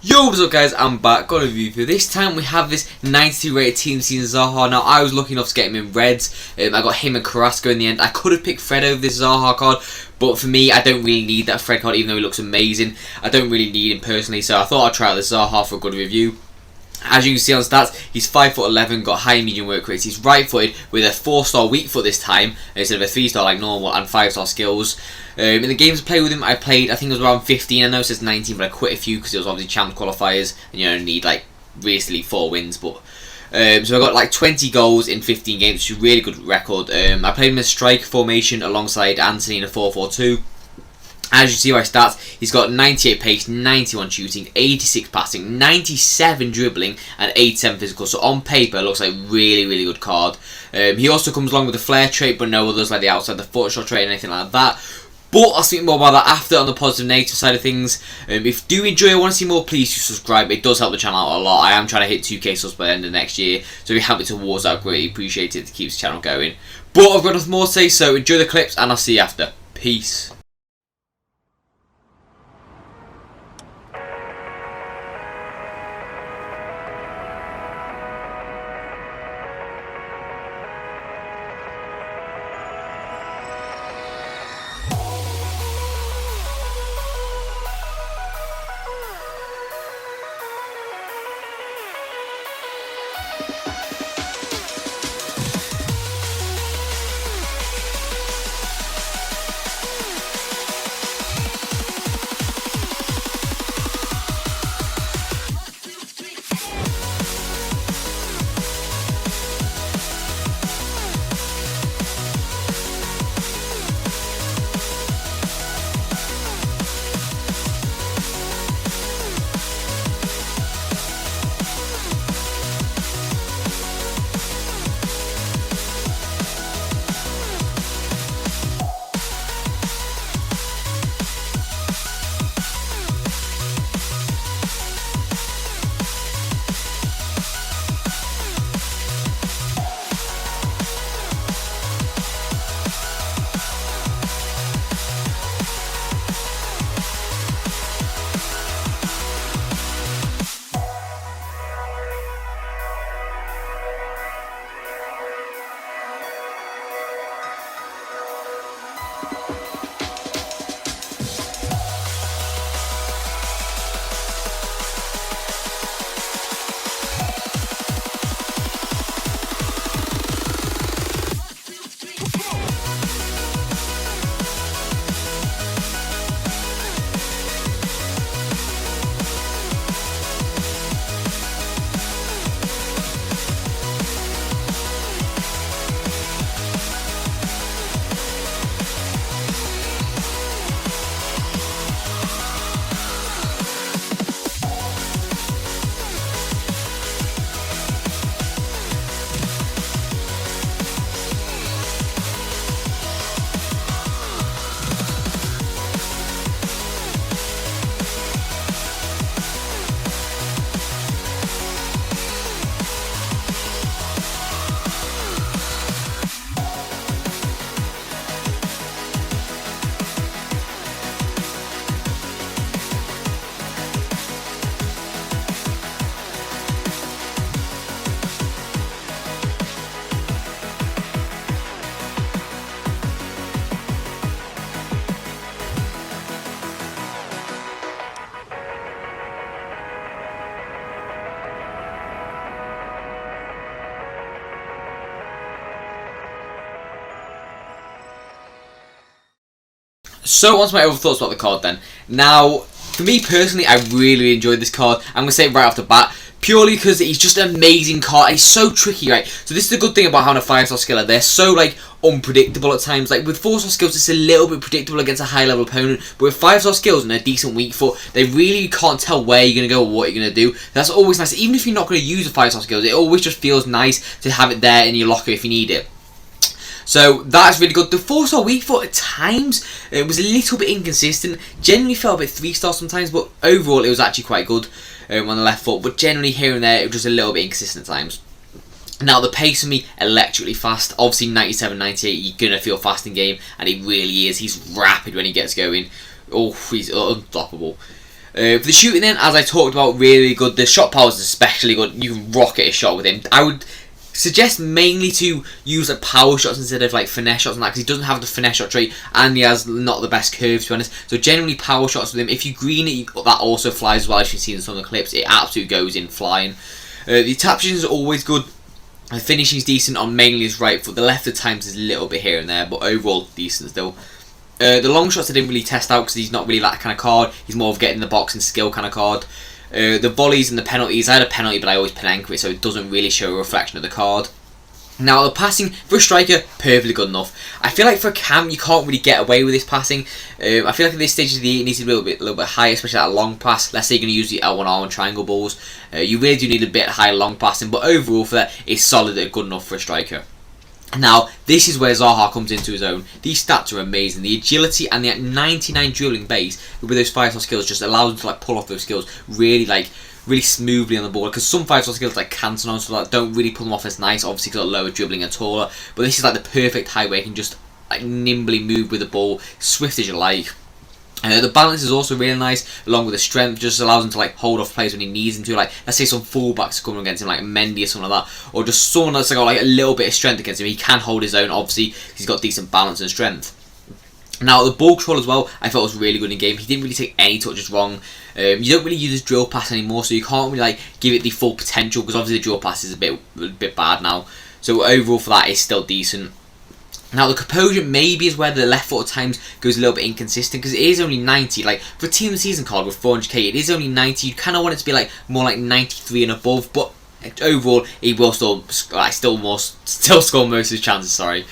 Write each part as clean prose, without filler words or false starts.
Yo, what's up guys, I'm back, got a review for this time. We have this 92 rated team season Zaha. Now I was lucky enough to get him in reds. I got him and Carrasco in the end. I could have picked Fred over this Zaha card, but for me I don't really need that Fred card even though he looks amazing. I don't really need him personally, so I thought I'd try out this Zaha for a good review. As you can see on stats, he's 5'11", got high and medium work rates. He's right-footed with a 4-star weak foot this time instead of a 3-star like normal, and 5-star skills. In the games I played with him, I think it was around 15. I know it says 19, but I quit a few because it was obviously champ qualifiers, and you only need like basically 4 wins. But so I got like 20 goals in 15 games, which is a really good record. I played him in a striker formation alongside Anthony in a 4-4-2. As you see by stats, he's got 98 pace, 91 shooting, 86 passing, 97 dribbling, and 87 physical. So on paper, it looks like a really good card. He also comes along with a flair trait, but no others like the outside the foot shot trait or anything like that. But I'll speak more about that after on the positive negative side of things. If you do enjoy and want to see more, please do subscribe. It does help the channel out a lot. I am trying to hit 2k subs by the end of next year, so if you help me towards that, I'd greatly appreciate it to keep the channel going. But I've got nothing more to say, so enjoy the clips and I'll see you after. Peace. So on to my overall thoughts about the card then. Now, for me personally, I really enjoyed this card. I'm going to say it right off the bat, purely because he's just an amazing card. He's so tricky, right? So this is the good thing about having a 5-star skiller. They're so, like, unpredictable at times. Like, with 4-star skills, it's a little bit predictable against a high-level opponent. But with 5-star skills and a decent weak foot, they really can't tell where you're going to go or what you're going to do. That's always nice. Even if you're not going to use the 5-star skills, it always just feels nice to have it there in your locker if you need it. So that's really good. The 4-star weak foot at times, it was a little bit inconsistent. Generally felt a bit 3-star sometimes, but overall it was actually quite good on the left foot. But generally here and there it was just a little bit inconsistent at times. Now the pace for me, electrically fast. Obviously 97, 98, you're going to feel fast in game, and it really is. He's rapid when he gets going. Oh, he's unstoppable. For the shooting then, as I talked about, really good. The shot power is especially good. You can rocket a shot with him. I would suggest mainly to use like power shots instead of like finesse shots and that, because he doesn't have the finesse shot trait and he has not the best curves, to be honest. So generally power shots with him. If you green it, that also flies as well, as you can see in some of the clips. It absolutely goes in flying. The tap position is always good. The finishing is decent on mainly his right foot. The left at times is a little bit here and there, but overall decent still. The long shots I didn't really test out because he's not really that kind of card. He's more of getting the box and skill kind of card. The volleys and the penalties, I had a penalty but I always penank it, so it doesn't really show a reflection of the card. Now the passing for a striker, perfectly good enough. I feel like for a cam you can't really get away with this passing. I feel like at this stage of the it needs to be a little bit higher, especially that long pass. Let's say you're going to use the L1R triangle balls. You really do need a bit higher long passing, but overall for that it's solid and good enough for a striker. Now, this is where Zaha comes into his own. These stats are amazing. The agility and the 99 dribbling base with those 5-star skills just allows him to like pull off those skills really smoothly on the ball. Because some 5-star skills like Cantona and stuff like that don't really pull them off as nice, obviously because of lower dribbling and taller. But this is like the perfect height where he can just like nimbly move with the ball, swift as you like. The balance is also really nice, along with the strength. Just allows him to like hold off players when he needs him to. Like, let's say some fullbacks are coming against him, like Mendy or something like that, or just someone that's got like a little bit of strength against him. He can hold his own. Obviously, he's got decent balance and strength. Now the ball control as well, I thought was really good in game. He didn't really take any touches wrong. You don't really use his drill pass anymore, so you can't really like give it the full potential, because obviously the drill pass is a bit bad now. So overall for that, it's still decent. Now the composure maybe is where the left foot at times goes a little bit inconsistent, because it is only 90. Like for a team of the season card with 400k, it is only 90. You kind of want it to be like more like 93 and above, but overall he will still score most of his chances. Sorry.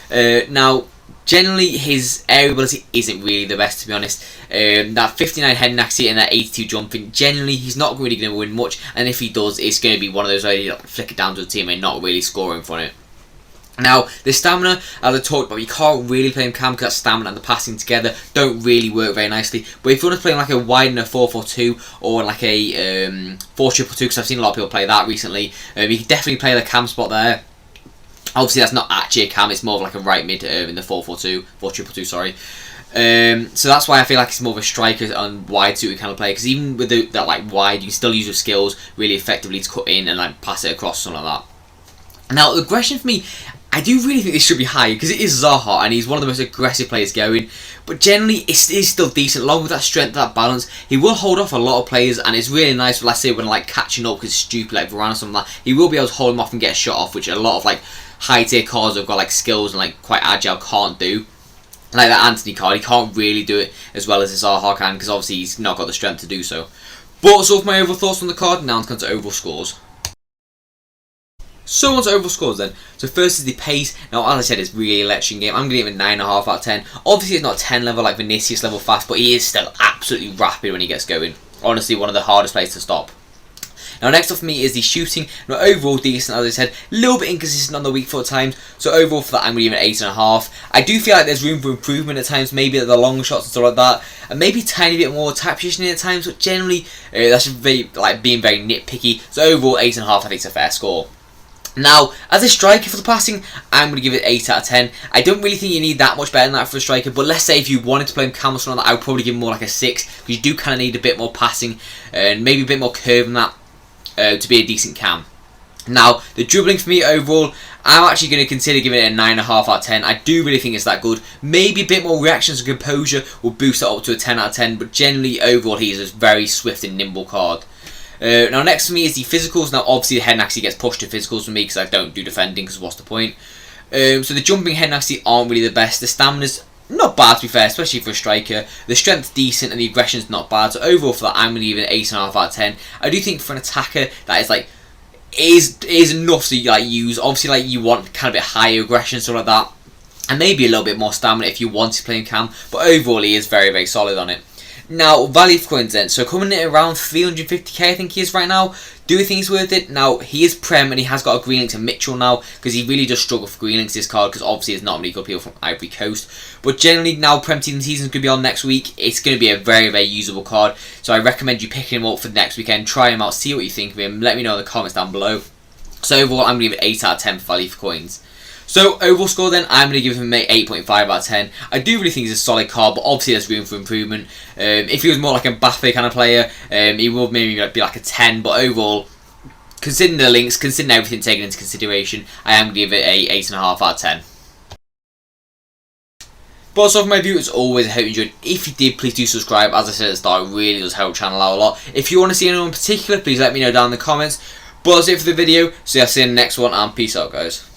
Now generally his air ability isn't really the best, to be honest. That 59 head and accuracy and that 82 jumping, generally he's not really going to win much, and if he does, it's going to be one of those where you flick it down to the team and not really scoring from it. Now, the stamina, as I talked about, you can't really play him cam because that stamina and the passing together don't really work very nicely. But if you want to play him like a wide and a 4-4-2 or like a 4-2-2, because I've seen a lot of people play that recently, you can definitely play the cam spot there. Obviously, that's not actually a cam, it's more of like a right mid in the 4-4-2, sorry. So that's why I feel like it's more of a striker and wide suited kind of play, because even with that like wide, you can still use your skills really effectively to cut in and like pass it across, something like that. Now, the aggression for me, I do really think this should be higher, because it is Zaha and he's one of the most aggressive players going, but generally it is still decent. Along with that strength, that balance, he will hold off a lot of players, and it's really nice, let's say when like catching up because stupid like Varane or something like that, he will be able to hold him off and get a shot off, which a lot of like high tier cards have got like skills and like quite agile can't do. Like that Anthony card, he can't really do it as well as the Zaha can, because obviously he's not got the strength to do so. But so for my overall thoughts on the card, now let's come to overall scores. So on to overall scores then. So first is the pace. Now as I said, it's really electric game. I'm going to give it a 9.5 out of 10. Obviously it's not 10 level like Vinicius level fast, but he is still absolutely rapid when he gets going. Honestly, one of the hardest players to stop. Now next up for me is the shooting. Now overall decent, as I said, a little bit inconsistent on the weak foot at times. So overall for that I'm going to give it an 8.5. I do feel like there's room for improvement at times, maybe at the long shots and stuff like that, and maybe a tiny bit more tap positioning at times, but generally that's just being very nitpicky. So overall 8.5 I think it's a fair score. Now, as a striker for the passing, I'm going to give it 8 out of 10. I don't really think you need that much better than that for a striker, but let's say if you wanted to play him cam or something like that, I would probably give him more like a 6, because you do kind of need a bit more passing and maybe a bit more curve than that to be a decent cam. Now, the dribbling for me overall, I'm actually going to consider giving it a 9.5 out of 10. I do really think it's that good. Maybe a bit more reactions and composure will boost it up to a 10 out of 10, but generally overall he is a very swift and nimble card. Now next for me is the physicals. Now obviously the head and accuracy gets pushed to physicals for me because I don't do defending, because what's the point. So the jumping, head and accuracy aren't really the best. The stamina's not bad, to be fair, especially for a striker. The strength's decent and the aggression's not bad. So overall for that I'm going to give it an 8.5 out of 10. I do think for an attacker that is like is enough to like use. Obviously like you want kind of a bit higher aggression, stuff like that, and maybe a little bit more stamina if you want to play in cam. But overall he is very, very solid on it. Now, value for coins then. So coming in at around 350k I think he is right now. Do you think he's worth it? Now, he is Prem and he has got a green link to Mitchell now, because he really does struggle for green links this card, because obviously there's not many good people from Ivory Coast. But generally now Prem season is going to be on next week. It's going to be a very, very usable card. So I recommend you picking him up for next weekend. Try him out, see what you think of him. Let me know in the comments down below. So overall I'm going to give it 8 out of 10 for value for coins. So overall score then, I'm going to give him an 8.5 out of 10. I do really think he's a solid card, but obviously there's room for improvement. If he was more like a Mbappe kind of player, he would maybe be like a 10, but overall, considering the links, considering everything taken into consideration, I am going to give it a 8.5 out of 10. But also for my view, as always, I hope you enjoyed. If you did, please do subscribe. As I said at the start, it really does help the channel out a lot. If you want to see anyone in particular, please let me know down in the comments. But that's it for the video, so I'll see you in the next one, and peace out, guys.